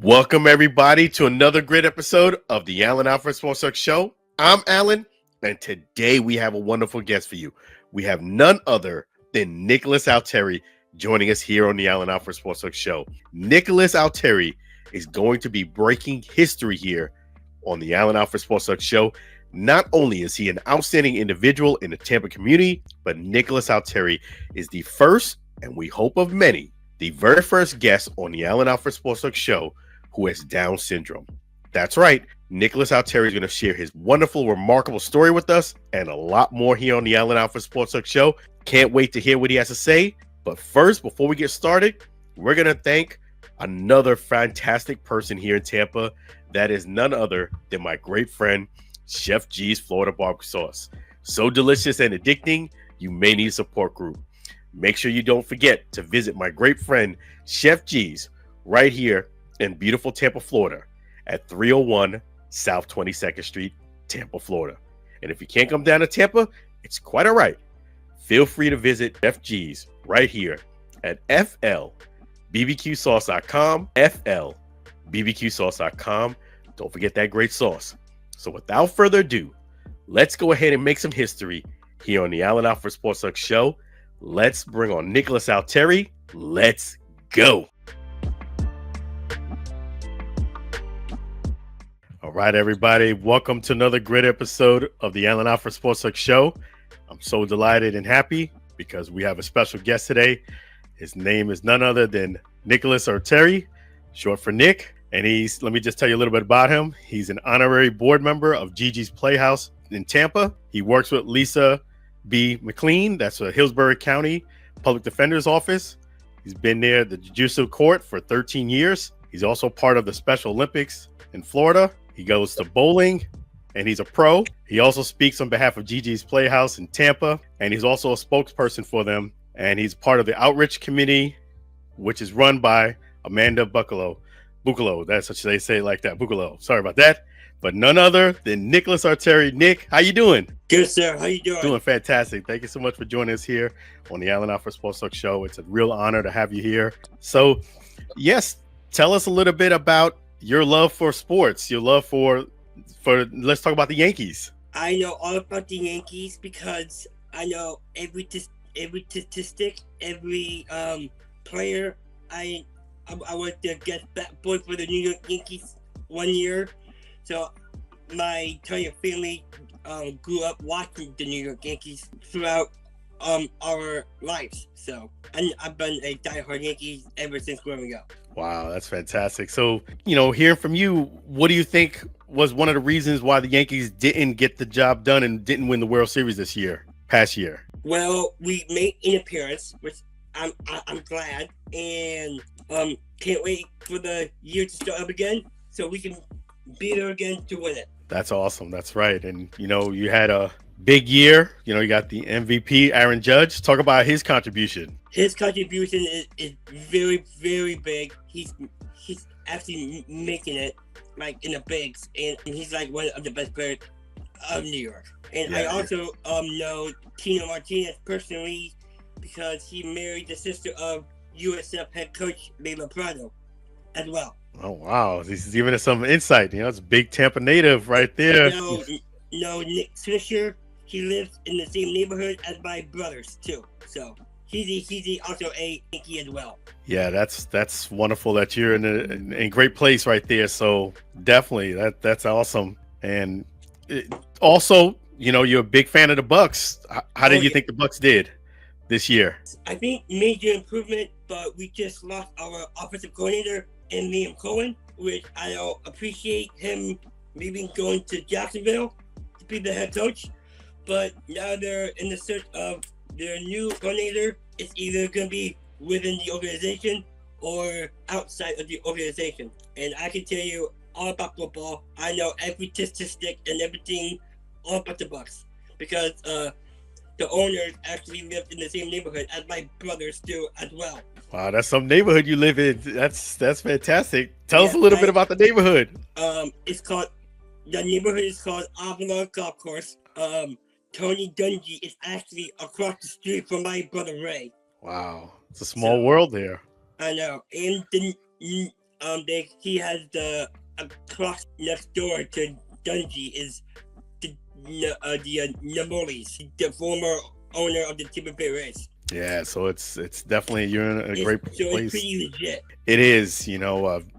Welcome, everybody, to another great episode of the Alford Sports Talk Show. I'm Alan, and today we have a wonderful guest for you. We have none other than Nicholas Altieri joining us here on the Alford Sports Talk Show. Nicholas Altieri is going to be breaking history here on the Alford Sports Talk Show. Not only is he an outstanding individual in the Tampa community, but Nicholas Altieri is the first, and we hope of many, the very first guest on the Alford Sports Talk Show who has Down syndrome. That's right. Nicholas Altieri is going to share his wonderful, remarkable story with us and a lot more here on the Alford Sports Talk Show. Can't wait to hear what he has to say. But first, before we get started, we're going to thank another fantastic person here in Tampa. That is none other than my great friend, Chef G's Florida Barbecue Sauce. So delicious and addicting, you may need a support group. Make sure you don't forget to visit my great friend, Chef G's, right here in beautiful Tampa, Florida, at 301 South 22nd Street, Tampa, Florida. And if you can't come down to Tampa, it's quite all right. Feel free to visit FG's right here at FLBBQSauce.com, FLBBQSauce.com. Don't forget that great sauce. So without further ado, let's go ahead and make some history here on the Alford Sports Talk Show. Let's bring on Nicholas Altieri. Let's go. All right, everybody. Welcome to another great episode of the Alford Sports Talk Show. I'm so delighted and happy because we have a special guest today. His name is none other than Nicholas Altieri, short for Nick. And let me just tell you a little bit about him. He's an honorary board member of GiGi's Playhouse in Tampa. He works with Lisa B. McLean. That's a Hillsborough County Public Defender's Office. He's been there at the Judicial Court for 13 years. He's also part of the Special Olympics in Florida. He goes to bowling, and he's a pro. He also speaks on behalf of GiGi's Playhouse in Tampa, and he's also a spokesperson for them. And he's part of the outreach committee, which is run by Amanda Bucalo. That's what they say, like that. Bucalo. Sorry about that. But none other than Nicholas Altieri. Nick, how you doing? Good, sir. How you doing? Doing fantastic. Thank you so much for joining us here on the Alford Sports Talk Show. It's a real honor to have you here. So, yes, tell us a little bit about your love for sports, your love for let's talk about the Yankees. I know all about the Yankees because I know every statistic, every player. I was the guest bat boy for the New York Yankees 1 year, so my entire family grew up watching the New York Yankees throughout our lives. So I've been a diehard Yankees ever since growing up. Wow, that's fantastic. So, hearing from you, what do you think was one of the reasons why the Yankees didn't get the job done and didn't win the World Series past year? Well, we made an appearance, which I'm glad, and can't wait for the year to start up again so we can be there again to win it. That's awesome. That's right. And, you had a big year. You got the MVP, Aaron Judge. Talk about his contribution. His contribution is very, very big. He's actually making it like in the bigs, and he's like one of the best players of New York. And yeah. I also know Tino Martinez personally because he married the sister of USF head coach Leila Prado as well. Oh wow, he's giving us some insight. It's a big Tampa native right there. No, Nick Swisher. He lives in the same neighborhood as my brothers too. So he's also a Yankee as well. Yeah, that's wonderful that you're in a great place right there. So definitely that's awesome. And also, you're a big fan of the Bucs. How did you think the Bucs did this year? I think major improvement, but we just lost our offensive coordinator in Liam Cohen, which I don't appreciate him maybe going to Jacksonville to be the head coach. But now they're in the search of their new coordinator. It's either going to be within the organization or outside of the organization. And I can tell you all about football. I know every statistic and everything all about the Bucs because the owners actually lived in the same neighborhood as my brothers do as well. Wow, that's some neighborhood you live in. That's fantastic. Tell us a little bit about the neighborhood. The neighborhood is called Avila Golf Course. Tony Dungy is actually across the street from my brother Ray. Wow, it's a small world there. I know, and he has across next door to Dungy is the Namolis, the former owner of the Tampa Bay Rays. Yeah, so it's definitely, you're in a great So place. it's pretty legit. It is,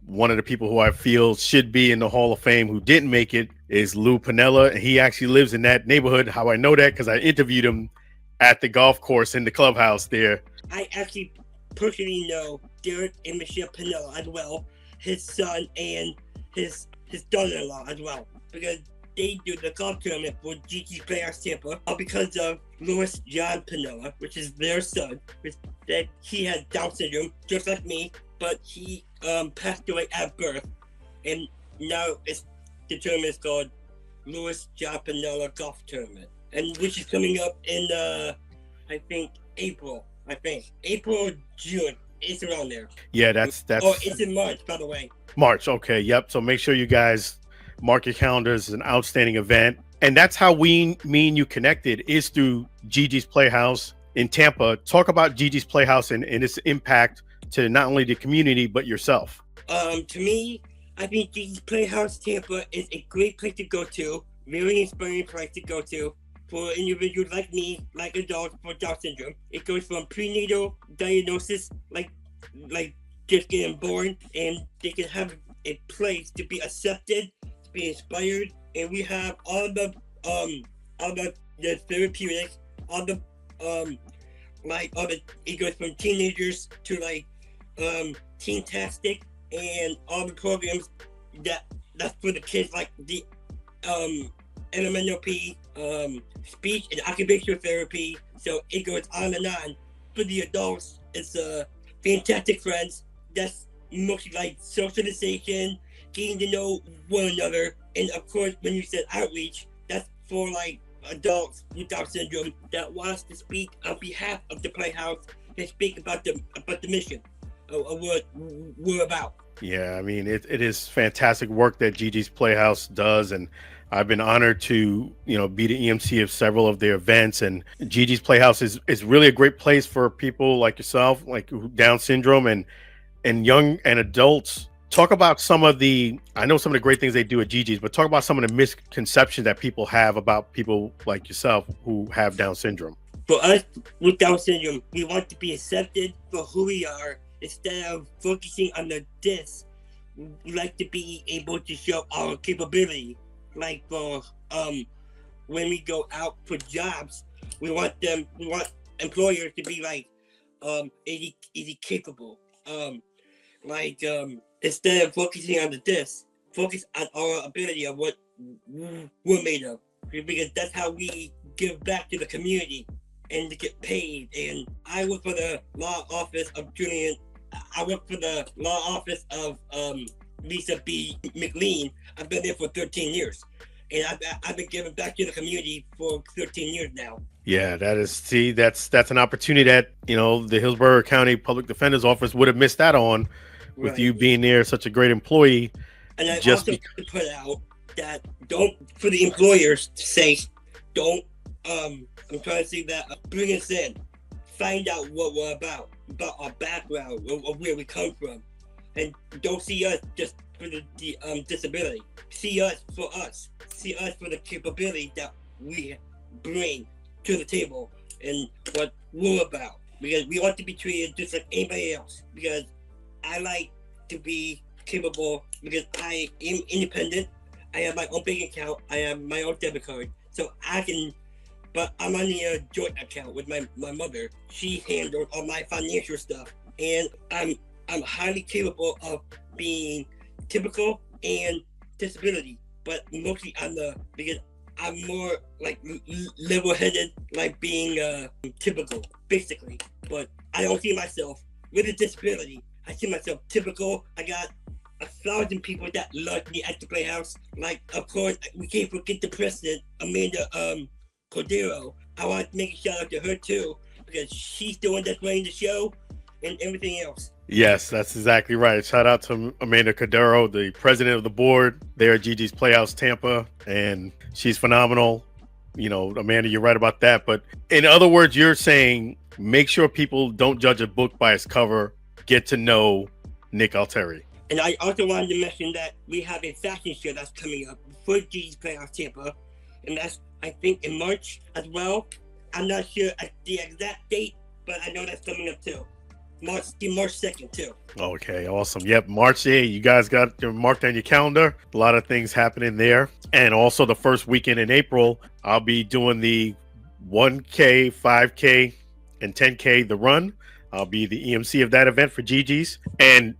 one of the people who I feel should be in the Hall of Fame who didn't make it is Lou Piniella, and he actually lives in that neighborhood. How I know that? Because I interviewed him at the golf course in the clubhouse there. I actually personally know Derek and Michelle Piniella as well, his son and his daughter-in-law as well, because they do the golf tournament for GiGi Playhouse Tampa, all because of Louis John Piniella, which is their son, that he had Down syndrome, just like me, but he passed away at birth, and now the tournament is called Louis John Piniella Golf Tournament, and which is coming up in I think April, or June. It's around there. Yeah, that's. Oh, it's in March, by the way. March, okay, yep. So make sure you guys mark your calendars. It's an outstanding event, and that's how me and you connected, is through GiGi's Playhouse in Tampa. Talk about GiGi's Playhouse and its impact to not only the community but yourself. To me, I think GiGi's Playhouse Tampa is a great place to go to. Really inspiring place to go to for individuals like me, like adults for Down syndrome. It goes from prenatal diagnosis, like just getting born, and they can have a place to be accepted, to be inspired, and we have all the therapeutic, it goes from teenagers to teen-tastic, and all the programs that's for the kids, like the NMNOP, speech and occupational therapy. So it goes on and on. For the adults, it's fantastic friends. That's mostly like socialization, getting to know one another, and of course, when you said outreach, that's for like adults with Down syndrome that wants to speak on behalf of the Playhouse and speak about the mission of what we're about. Yeah, I mean, it is fantastic work that GiGi's Playhouse does, and I've been honored to, be the EMC of several of their events. And GiGi's Playhouse is really a great place for people like yourself, like Down syndrome and young and adults. Talk about I know some of the great things they do at GiGi's, but talk about some of the misconceptions that people have about people like yourself who have Down syndrome. For us with Down syndrome, we want to be accepted for who we are. Instead of focusing on the this, we like to be able to show our capability. Like for when we go out for jobs, we want employers to be like, is he capable? Instead of focusing on the this, focus on our ability of what we're made of, because that's how we give back to the community and to get paid. And I work for the law office of Lisa B. McLean. I've been there for 13 years, and I've been giving back to the community for 13 years now. Yeah, that's an opportunity that, the Hillsborough County Public Defender's Office would have missed out on with Right. you being there, such a great employee. And I also want to put out that for the employers' sake, I'm trying to say that bring us in, find out what we're about our background, of where we come from, and don't see us just for the disability. See us for the capability that we bring to the table and what we're about. Because we want to be treated just like anybody else. Because I like to be capable, because I am independent. I have my own bank account. I have my own debit card, so I can. But I'm on the joint account with my mother. She handled all my financial stuff, and I'm highly capable of being typical and disability, but mostly because I'm more like level-headed, like being typical, basically. But I don't see myself with a disability. I see myself typical. I got 1,000 people that love me at the Playhouse. Like, of course, we can't forget the president, Amanda Cordero. I want to make a shout out to her too, because she's the one that's running the show and everything else. Yes, that's exactly right. Shout out to Amanda Cordero, the president of the board there at GiGi's Playhouse Tampa, and she's phenomenal. Amanda, you're right about that. But in other words, you're saying make sure people don't judge a book by its cover. Get to know Nick Altieri. And I also wanted to mention that we have a fashion show that's coming up for GiGi Playhouse Tampa, and that's, I think, in March as well. I'm not sure at the exact date, but I know that's coming up too. March 2nd too. Okay, awesome. Yep, March 8th. You guys got your marked on your calendar. A lot of things happening there. And also the first weekend in April, I'll be doing the 1K, 5K, and 10K, the run. I'll be the EMC of that event for GiGi's. And,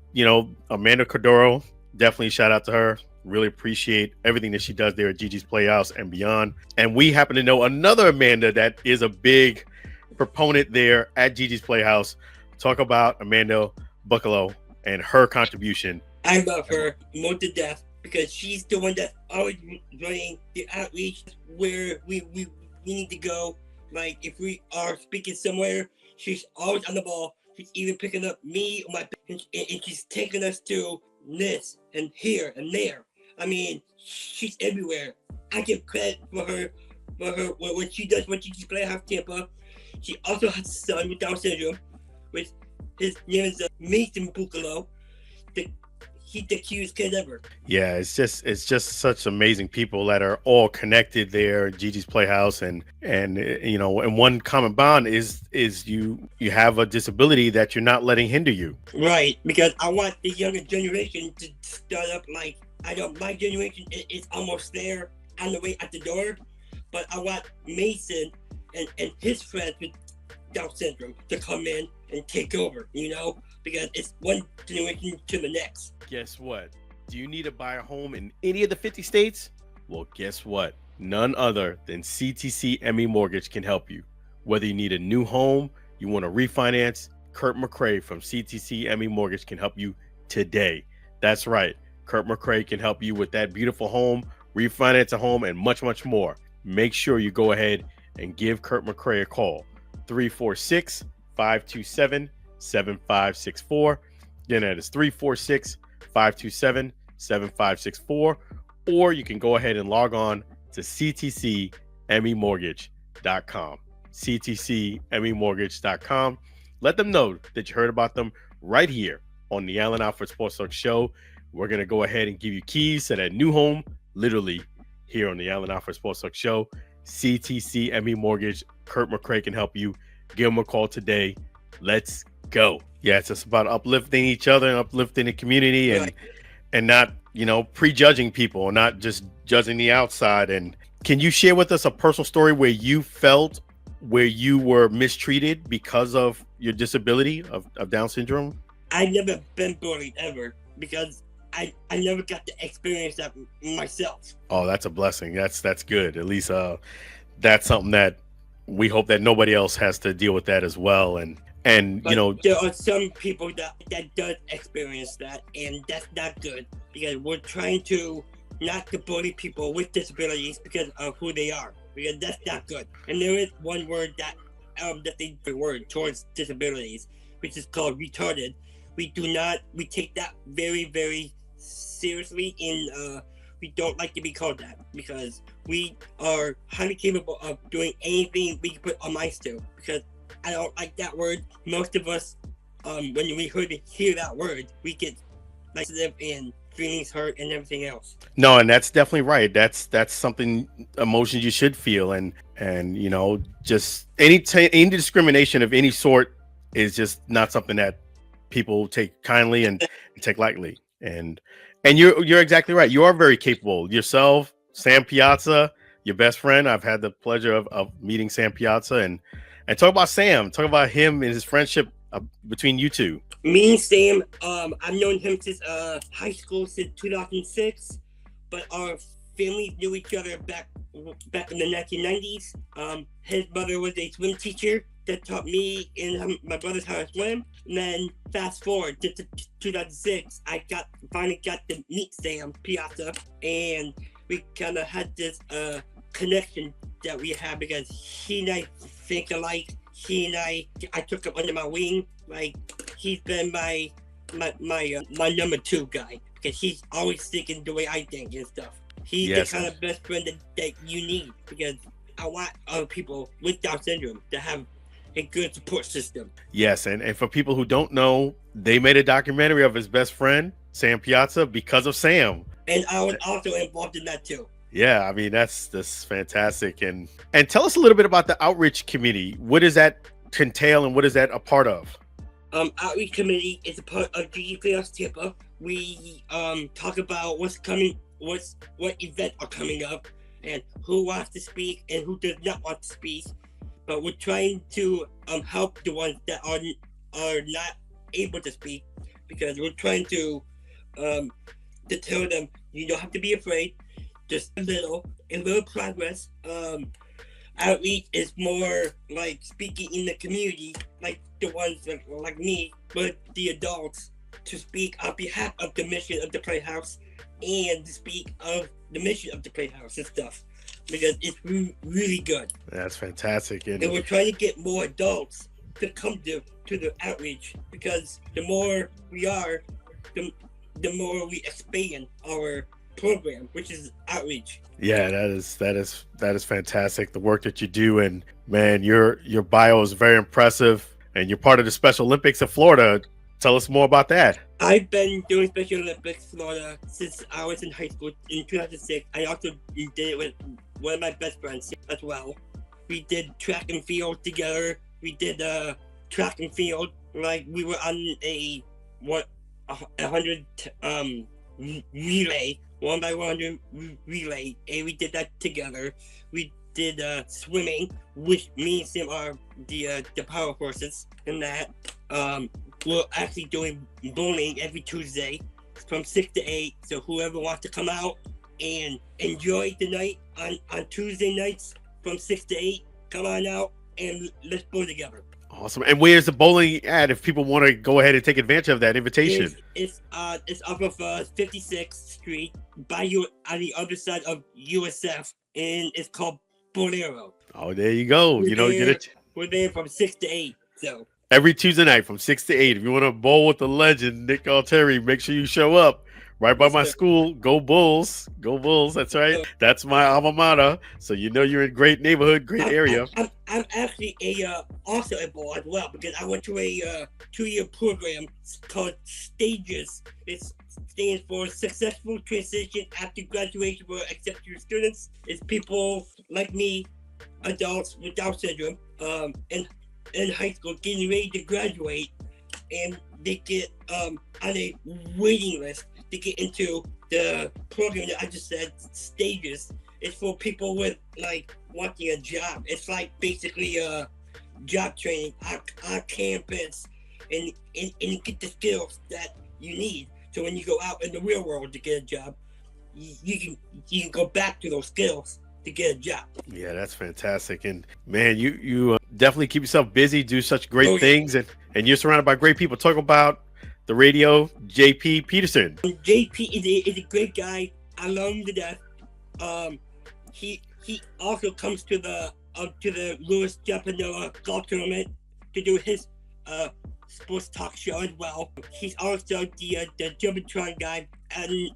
Amanda Cordero, definitely shout out to her. Really appreciate everything that she does there at GiGi's Playhouse and beyond. And we happen to know another Amanda that is a big proponent there at GiGi's Playhouse. Talk about Amanda Bucalo and her contribution. I love her more to death because she's the one that's always running the outreach where we need to go. Like if we are speaking somewhere, she's always on the ball. She's even picking up me or my and she's taking us to this and here and there. I mean, she's everywhere. I give credit for her what she does when she plays Playhouse Tampa. She also has a son with Down syndrome, which his name is Amanda Bucalo. He's the cutest kid ever. Yeah, it's just such amazing people that are all connected there at GiGi's Playhouse, and one common bond is you have a disability that you're not letting hinder you. Right, because I want the younger generation to start up like my generation is almost there on the way out the door, but I want Mason and his friends with Down syndrome to come in and take over, because it's one generation to the next. Guess what? Do you need to buy a home in any of the 50 states? Well, guess what? None other than CTC ME Mortgage can help you. Whether you need a new home, you want to refinance, Kurt McCrae from CTC ME Mortgage can help you today. That's right. Kurt McCrae can help you with that beautiful home, refinance a home, and much, much more. Make sure you go ahead and give Kurt McCrae a call. 346-527-7564. Again, that is 346-527-7564. Or you can go ahead and log on to ctcmemortgage.com. ctcmemortgage.com. Let them know that you heard about them right here on the Alford Sports Talk Show. We're going to go ahead and give you keys to that new home, literally here on the Alford Sports Talk Show. CTC ME Mortgage. Kurt McCrae can help you. Give them a call today. Let's go. Yeah, it's just about uplifting each other and uplifting the community, and not, prejudging people, not just judging the outside. And can you share with us a personal story where you felt where you were mistreated because of your disability of Down syndrome? I've never been bullied ever because I never got to experience that myself. Oh, that's a blessing. That's good. At least that's something that we hope that nobody else has to deal with that as well. And but there are some people that does experience that, and that's not good because we're trying to not to bully people with disabilities because of who they are, because that's not good. And there is one word that they word towards disabilities, which is called retarded. We take that very, very seriously, and we don't like to be called that because we are highly capable of doing anything we can put our minds to. Because I don't like that word. Most of us, when we hear that word, we get sensitive and feelings hurt and everything else. No, and that's definitely right. That's something, emotions you should feel, and just any discrimination of any sort is just not something that people take kindly and take lightly. And you're exactly right. You are very capable. Yourself, Sam Piazza, your best friend. I've had the pleasure of meeting Sam Piazza, and talk about Sam. Talk about him and his friendship between you two. Me and Sam, I've known him since high school, since 2006, but our families knew each other back in the 1990s. His mother was a swim teacher that taught me and my brothers how to swim. And then fast forward to 2006, I finally got to meet Sam Piazza, and we kind of had this connection that we have because he and I think alike. He and I took him under my wing. Like, he's been my number two guy because he's always thinking the way I think and stuff. He's the kind of best friend that you need, because I want other people with Down syndrome to have a good support system. Yes, and for people who don't know, they made a documentary of his best friend, Sam Piazza because of Sam. And I was also involved in that too. Yeah, I mean that's fantastic. And tell us a little bit about the outreach committee. What does that entail, and what is that a part of? Outreach committee is a part of GiGi Playhouse Tampa. We talk about what's coming, what events are coming up, and who wants to speak and who does not want to speak. But we're trying to help the ones that are not able to speak, because we're trying to tell them you don't have to be afraid. Just a little progress. Outreach is more like speaking in the community, like the ones like me, but the adults, to speak on behalf of the mission of the Playhouse and to speak of the mission of the Playhouse and stuff, because it's really good. That's fantastic. And we're trying to get more adults to come to the outreach, because the more we are, the more we expand our program, which is outreach. Yeah, that is fantastic, the work that you do. And man, your bio is very impressive, and you're part of the Special Olympics of Florida. Tell us more about that. I've been doing Special Olympics Florida since I was in high school in 2006. I also did it with one of my best friends as well. We did track and field together. We did track and field, like we were on a 100 relay, 1x100 relay, and we did that together. We did swimming, which me and Sim are the power horses in that. We're actually doing bowling every Tuesday from 6 to 8. So whoever wants to come out and enjoy the night on Tuesday nights from 6 to 8, come on out and let's bowl together. Awesome. And where's the bowling at if people want to go ahead and take advantage of that invitation? It's off of 56th Street by you on the other side of USF, and it's called Cordero. Oh, there you go. We're there from 6 to 8. So every Tuesday night from 6 to 8. If you want to bowl with the legend, Nick Altieri, make sure you show up right by my school. Go Bulls. Go Bulls. That's right. That's my alma mater. So you know you're in great neighborhood, great area. I'm actually also a ball as well, because I went to a 2-year program called Stages. It stands for Successful Transition After Graduation for Exceptional Students. It's people like me, adults with Down syndrome, in high school getting ready to graduate, and they get on a waiting list to get into the program that I just said, Stages. It's for people with wanting a job. It's like basically job training on campus, and get the skills that you need. So when you go out in the real world to get a job, you can go back to those skills to get a job. Yeah, that's fantastic. And man, you definitely keep yourself busy, do such great things, and you're surrounded by great people. Talk about the radio, JP Peterson. JP is a great guy. I love him to death. He also comes to the Louis Japanella golf tournament to do his sports talk show as well. He's also the Jumbotron guy at the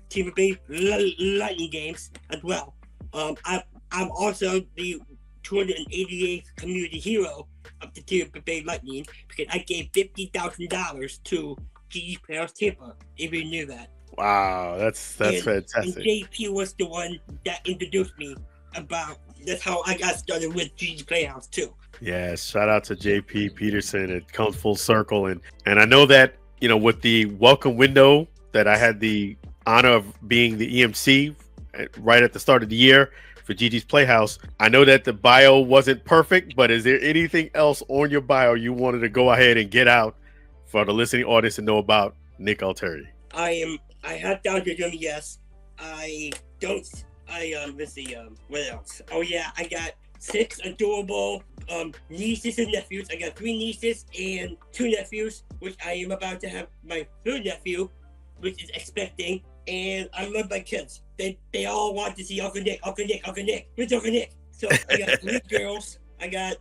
Tampa Bay Lightning games as well. I'm also the 288th community hero of the Tampa Bay Lightning, because I gave $50,000 to GiGi Playhouse Tampa, if you knew that. Wow, that's fantastic. And JP was the one that introduced me about. That's how I got started with GiGi Playhouse too. Yeah, shout out to JP Peterson. It comes full circle, and I know that with the welcome window that I had the honor of being the EMC right at the start of the year for GiGi's Playhouse. I know that the bio wasn't perfect, but is there anything else on your bio you wanted to go ahead and get out for the listening audience to know about Nick Altieri? I had down to them, yes. Let's see, what else? Oh yeah, I got 6 adorable nieces and nephews. I got 3 nieces and 2 nephews, which I am about to have my 3rd nephew, which is expecting. And I love my kids. They all want to see Uncle Nick. Where's Uncle Nick? So I got 3 girls. I got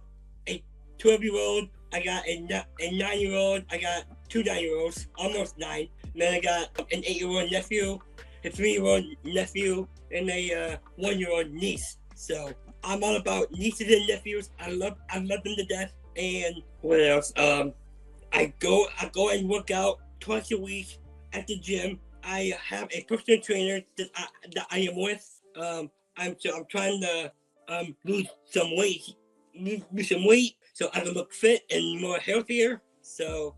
a 12-year-old. I got a 9-year-old. I got 2 9-year-olds, almost 9. And then I got an 8-year-old nephew, a 3-year-old nephew, and a 1-year-old niece. So I'm all about nieces and nephews. I love them to death. And what else? I go and work out twice a week at the gym. I have a personal trainer that I am with. I'm trying to lose some weight, so I can look fit and more healthier. So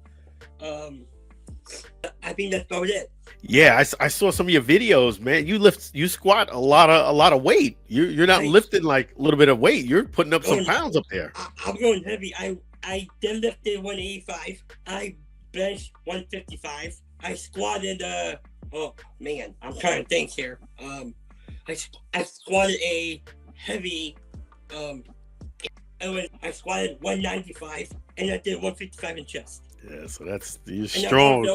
I think that's about it. Yeah, I saw some of your videos, man. You squat a lot of weight. You're not lifting like a little bit of weight. You're putting up some pounds up there. I'm going heavy. I deadlifted 185. I benched 155. I squatted. Oh man, I'm trying to think here. I squatted a heavy. I squatted 195 and I did 155 in chest. Yeah, so you're strong.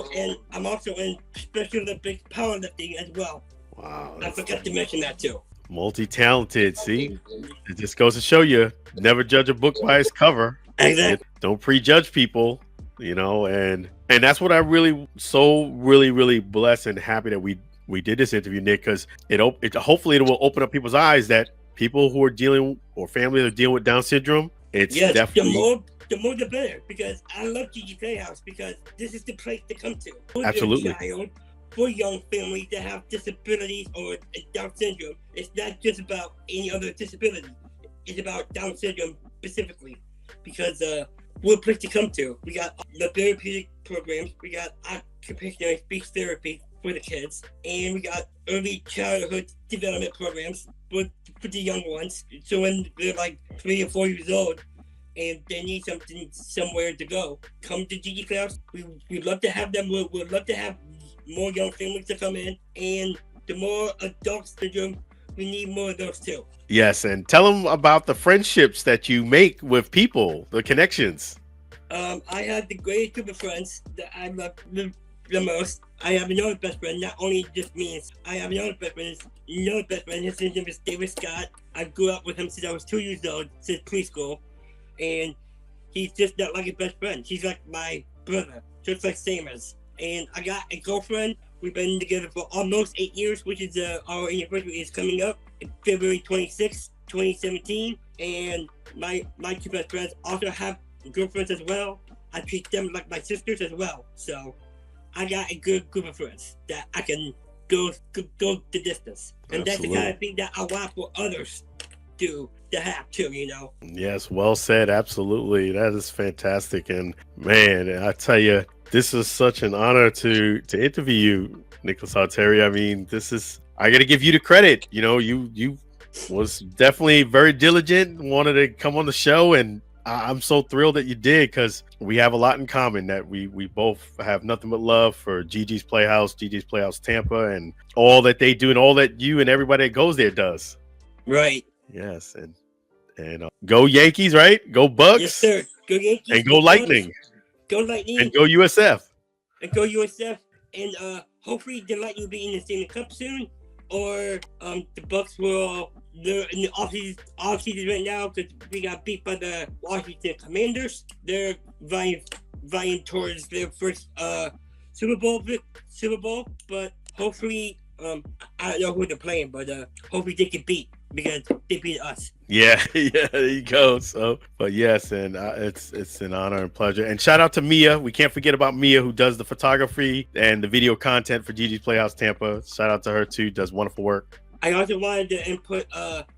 I'm also in Special Olympics powerlifting as well. Wow. I forgot to mention that too. Multi-talented. See, it just goes to show you, never judge a book by its cover. Exactly. Don't prejudge people, and that's what I really blessed and happy that we did this interview, Nick, because hopefully it will open up people's eyes that people who are dealing or families are dealing with Down syndrome. It's definitely the more the better, because I love GiGi Playhouse because this is the place to come to. For Absolutely. your child, for young families that have disabilities or Down syndrome, it's not just about any other disability. It's about Down syndrome specifically, because we're a place to come to. We got the therapeutic programs, we got occupational speech therapy for the kids, and we got early childhood development programs for the young ones. So when they're like 3 or 4 years old, and they need somewhere to go, come to GiGi Playhouse. We'd love to have them. We'd love to have more young families to come in, and the more adult syndrome, we need more of those too. Yes, and tell them about the friendships that you make with people, the connections. I have the greatest group of friends that I love the most. I have another best friend, not only just me. I have another best friend. His name is David Scott. I grew up with him since I was 2 years old, since preschool. And he's just not like his best friend. He's like my brother, just like same as. And I got a girlfriend. We've been together for almost 8 years, which is our anniversary is coming up February 26, 2017. And my two best friends also have girlfriends as well. I treat them like my sisters as well. So I got a good group of friends that I can go the distance. And Absolutely. That's the kind of thing that I want for others to have too, Yes, well said. Absolutely. That is fantastic. And man, I tell you, this is such an honor to interview you, Nicholas Altieri. I mean, I got to give you the credit. You was definitely very diligent, wanted to come on the show, and I'm so thrilled that you did, because we have a lot in common, that we both have nothing but love for GiGi's Playhouse Tampa, and all that they do and all that you and everybody that goes there does. Right. Yes, and go Yankees, right? Go Bucs. Yes, sir. Go Yankees. And go Lightning. Bucs. Go Lightning. And go USF. And hopefully the Lightning will be in the Stanley Cup soon, or the Bucs they're in the off season right now because we got beat by the Washington Commanders. They're vying towards their first Super Bowl, but hopefully I don't know who they're playing, but hopefully they can beat, because they beat us. Yeah, there you go. So, but yes, and it's an honor and pleasure. And shout out to Mia. We can't forget about Mia, who does the photography and the video content for GiGi's Playhouse Tampa. Shout out to her too. Does wonderful work. I also wanted to input.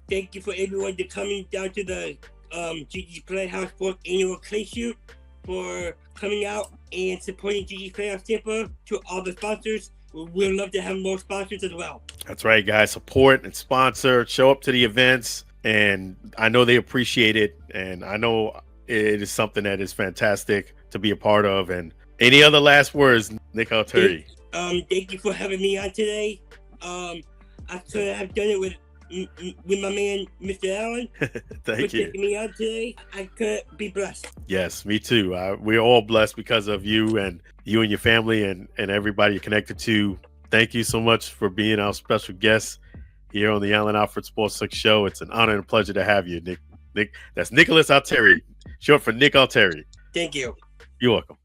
Thank you for everyone that coming down to the GiGi's Playhouse 4th annual clay shoot, for coming out and supporting GiGi's Playhouse Tampa. To all the sponsors, we'd love to have more sponsors as well. That's right, guys. Support and sponsor. Show up to the events, and I know they appreciate it, and I know it is something that is fantastic to be a part of. And any other last words, Nick Alteri? Thank you for having me on today. I could have done it with my man, Mr. Allen. Thank you. Taking me out today. I could be blessed. Yes, me too. We're all blessed because of you and your family and everybody you're connected to. Thank you so much for being our special guest here on the Alford Sports Talk Show. It's an honor and a pleasure to have you, Nick. That's Nicholas Altieri, short for Nick Altieri. Thank you. You're welcome.